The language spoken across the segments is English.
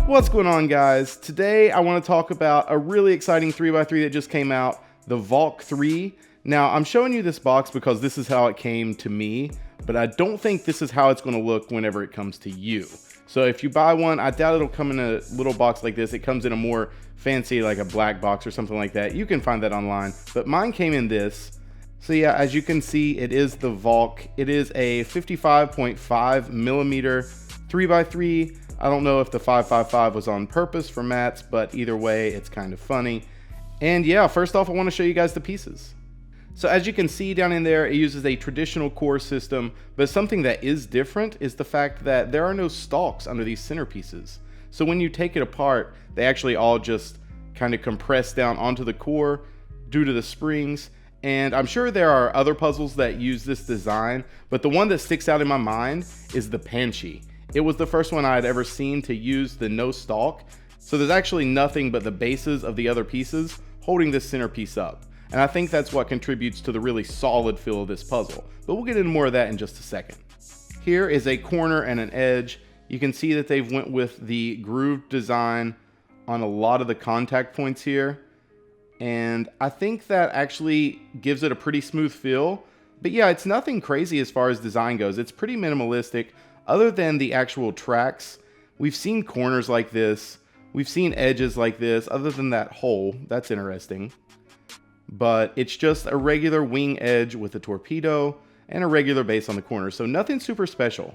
What's going on, guys? Today I want to talk about a really exciting 3x3 that just came out, the Valk3. Now I'm showing you this box because this is how it came to me, but I don't think this is how it's going to look whenever it comes to you. So if you buy one, I doubt it'll come in a little box like this. It comes in a more fancy, like a black box or something like that. You can find that online, but mine came in this. So yeah, as you can see, it is the Valk. It is a 55.5 millimeter 3x3. I don't know if the 555 was on purpose for mats, but either way, it's kind of funny. And yeah, first off, I want to show you guys the pieces. So as you can see down in there, it uses a traditional core system, but something that is different is the fact that there are no stalks under these centerpieces. So when you take it apart, they actually all just kind of compress down onto the core due to the springs. And I'm sure there are other puzzles that use this design, but the one that sticks out in my mind is the Banshee. It was the first one I had ever seen to use the no stalk. So there's actually nothing but the bases of the other pieces holding this centerpiece up. And I think that's what contributes to the really solid feel of this puzzle. But we'll get into more of that in just a second. Here is a corner and an edge. You can see that they've went with the grooved design on a lot of the contact points here. And I think that actually gives it a pretty smooth feel. But yeah, it's nothing crazy as far as design goes. It's pretty minimalistic. Other than the actual tracks, we've seen corners like this. We've seen edges like this. Other than that hole, that's interesting. But it's just a regular wing edge with a torpedo and a regular base on the corner. So nothing super special.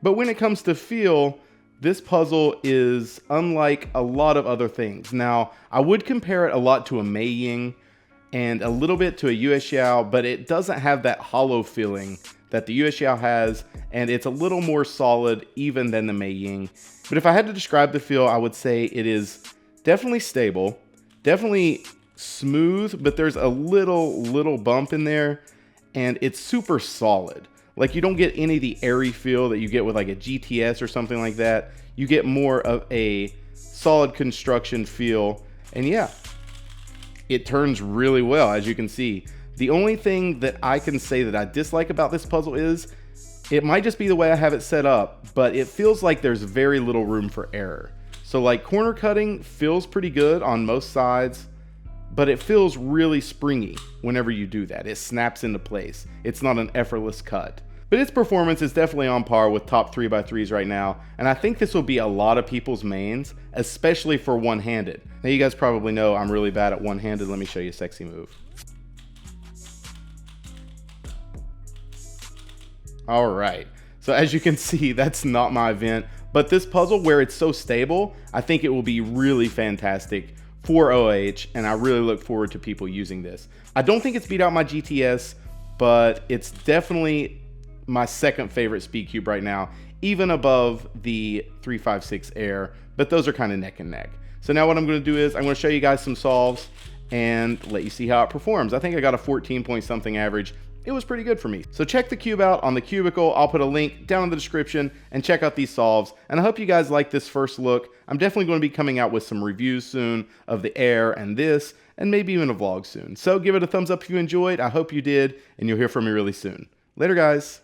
But when it comes to feel, this puzzle is unlike a lot of other things. Now, I would compare it a lot to a Mei Ying and a little bit to a US Yao, but it doesn't have that hollow feeling that the US Yao has, and it's a little more solid even than the Mei Ying. But if I had to describe the feel, I would say it is definitely stable, definitely smooth, but there's a little bump in there, and it's super solid. Like, you don't get any of the airy feel that you get with like a GTS or something like that. You get more of a solid construction feel, and yeah, it turns really well, as you can see. The only thing that I can say that I dislike about this puzzle is it might just be the way I have it set up, but it feels like there's very little room for error. So like, corner cutting feels pretty good on most sides, but it feels really springy whenever you do that. It snaps into place. It's not an effortless cut. But its performance is definitely on par with top 3x3s right now, and I think this will be a lot of people's mains, especially for one-handed. Now, you guys probably know I'm really bad at one-handed. Let me show you a sexy move. All right, so as you can see, that's not my event, but this puzzle, where it's so stable, I think it will be really fantastic for OH, and I really look forward to people using this. I don't think it's beat out my GTS, but it's definitely my second favorite speed cube right now, even above the 356 Air, but those are kind of neck and neck. So now what I'm going to do is I'm going to show you guys some solves and let you see how it performs. I think I got a 14 point something average. It was pretty good for me. So check the cube out on the Cubicle. I'll put a link down in the description and check out these solves. And I hope you guys like this first look. I'm definitely going to be coming out with some reviews soon of the Air and this, and maybe even a vlog soon. So give it a thumbs up if you enjoyed. I hope you did, and you'll hear from me really soon. Later, guys.